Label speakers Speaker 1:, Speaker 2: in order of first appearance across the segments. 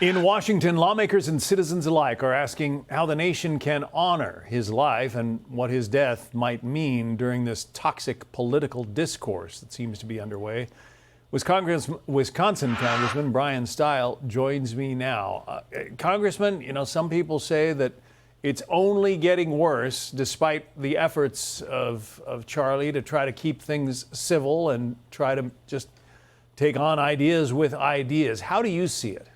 Speaker 1: In Washington, lawmakers and citizens alike are asking how the nation can honor his life and what his death might mean during this toxic political discourse that seems to be underway. Wisconsin Congressman Bryan Steil joins me now. Congressman, some people say that it's only getting worse despite the efforts of Charlie to try to keep things civil and try to just take on ideas with ideas. How do you see it?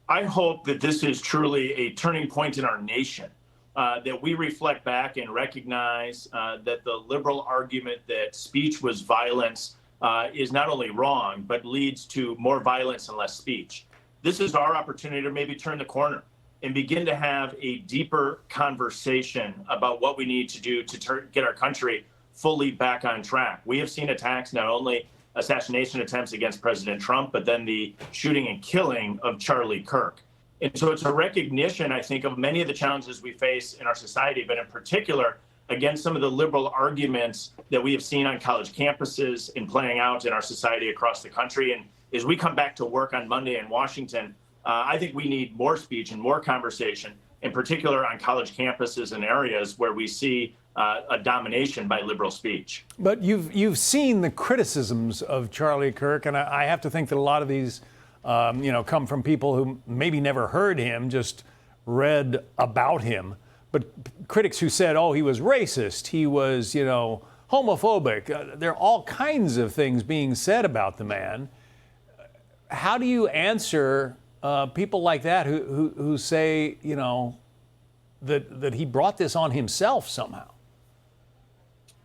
Speaker 2: I hope that this is truly a turning point in our nation, that we reflect back and recognize that the liberal argument that speech was violence is not only wrong, but leads to more violence and less speech. This is our opportunity to maybe turn the corner and begin to have a deeper conversation about what we need to do to get our country fully back on track. We have seen attacks, not only assassination attempts against President Trump, but then the shooting and killing of Charlie Kirk. And so it's a recognition, I think, of many of the challenges we face in our society, but in particular, against some of the liberal arguments that we have seen on college campuses and playing out in our society across the country. And as we come back to work on Monday in Washington, I think we need more speech and more conversation, in particular on college campuses and areas where we see a domination by liberal speech.
Speaker 1: But you've seen the criticisms of Charlie Kirk, and I have to think that a lot of these, come from people who maybe never heard him, just read about him. But critics who said, oh, he was racist, he was, homophobic. There are all kinds of things being said about the man. How do you answer people like that who say, that he brought this on himself somehow?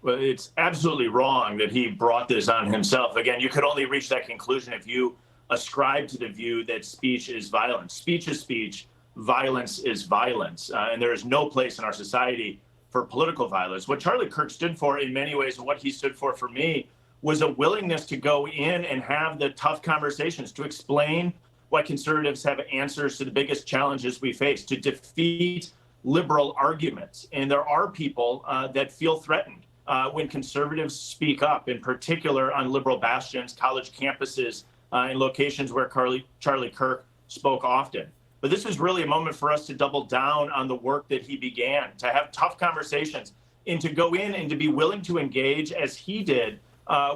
Speaker 2: Well, it's absolutely wrong that he brought this on himself. Again, you could only reach that conclusion if you ascribe to the view that speech is violence. Speech is speech, violence is violence, and there is no place in our society for political violence. What Charlie Kirk stood for in many ways, and what he stood for me, was a willingness to go in and have the tough conversations, to explain why conservatives have answers to the biggest challenges we face, to defeat liberal arguments. And there are people that feel threatened when conservatives speak up, in particular on liberal bastions, college campuses, and locations where Charlie Kirk spoke often. But this is really a moment for us to double down on the work that he began, to have tough conversations, and to go in and to be willing to engage, as he did,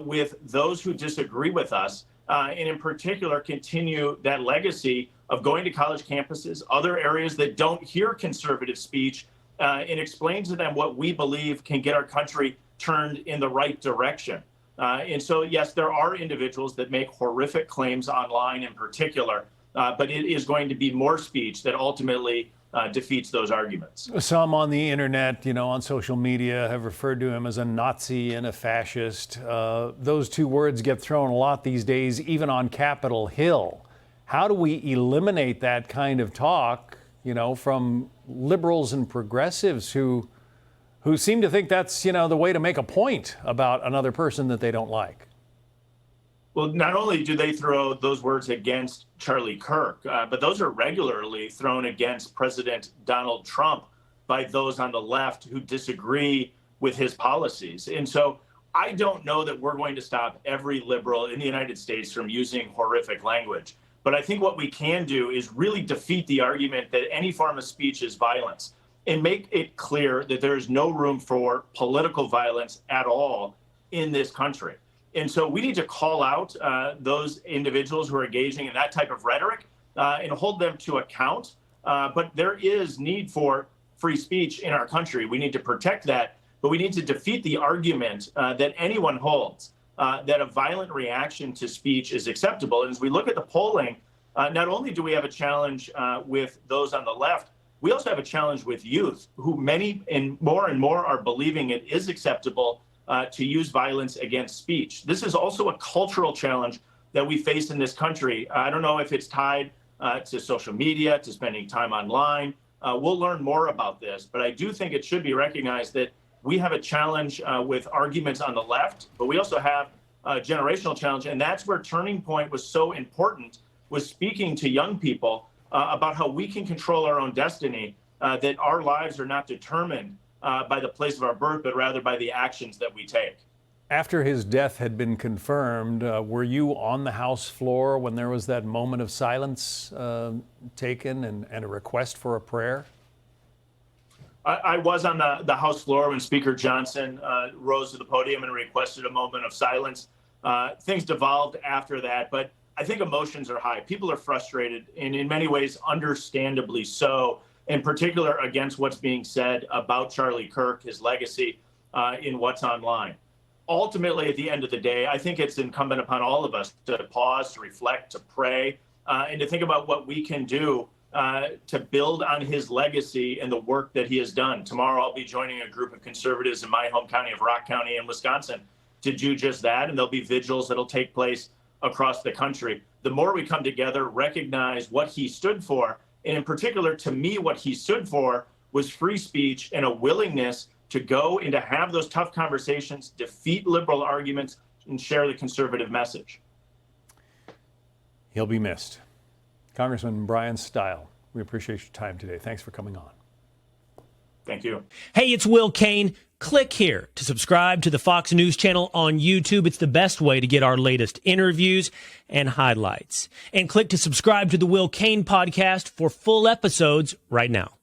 Speaker 2: with those who disagree with us, and in particular continue that legacy of going to college campuses, other areas that don't hear conservative speech, and explain to them what we believe can get our country turned in the right direction. And so, yes, there are individuals that make horrific claims online in particular, but it is going to be more speech that ultimately defeats those arguments.
Speaker 1: Some on the internet, on social media, have referred to him as a Nazi and a fascist. Those two words get thrown a lot these days, even on Capitol Hill. How do we eliminate that kind of talk, from liberals and progressives who seem to think that's, the way to make a point about another person that they don't like?
Speaker 2: Well, not only do they throw those words against Charlie Kirk, but those are regularly thrown against President Donald Trump by those on the left who disagree with his policies. And so I don't know that we're going to stop every liberal in the United States from using horrific language. But I think what we can do is really defeat the argument that any form of speech is violence and make it clear that there is no room for political violence at all in this country. And so we need to call out those individuals who are engaging in that type of rhetoric and hold them to account. But there is need for free speech in our country. We need to protect that, but we need to defeat the argument that anyone holds that a violent reaction to speech is acceptable. And as we look at the polling, not only do we have a challenge with those on the left, we also have a challenge with youth, who many and more are believing it is acceptable to use violence against speech. This is also a cultural challenge that we face in this country. I don't know if it's tied to social media, to spending time online. We'll learn more about this, but I do think it should be recognized that we have a challenge with arguments on the left, but we also have a generational challenge. And that's where Turning Point was so important, was speaking to young people about how we can control our own destiny, that our lives are not determined by the place of our birth, but rather by the actions that we take.
Speaker 1: After his death had been confirmed, were you on the House floor when there was that moment of silence taken and a request for a prayer?
Speaker 2: I was on the House floor when Speaker Johnson rose to the podium and requested a moment of silence. Things devolved after that, but I think emotions are high. People are frustrated, and in many ways, understandably so, in particular against what's being said about Charlie Kirk, his legacy, in what's online. Ultimately, at the end of the day, I think it's incumbent upon all of us to pause, to reflect, to pray, and to think about what we can do to build on his legacy and the work that he has done. Tomorrow, I'll be joining a group of conservatives in my home county of Rock County in Wisconsin to do just that, and there'll be vigils that'll take place across the country. The more we come together, recognize what he stood for, and in particular, to me, what he stood for was free speech and a willingness to go and to have those tough conversations, defeat liberal arguments, and share the conservative message.
Speaker 1: He'll be missed. Congressman Bryan Steil, we appreciate your time today. Thanks for coming on.
Speaker 2: Thank you.
Speaker 3: Hey, it's Will Cain. Click here to subscribe to the Fox News channel on YouTube. It's the best way to get our latest interviews and highlights. And click to subscribe to the Will Cain podcast for full episodes right now.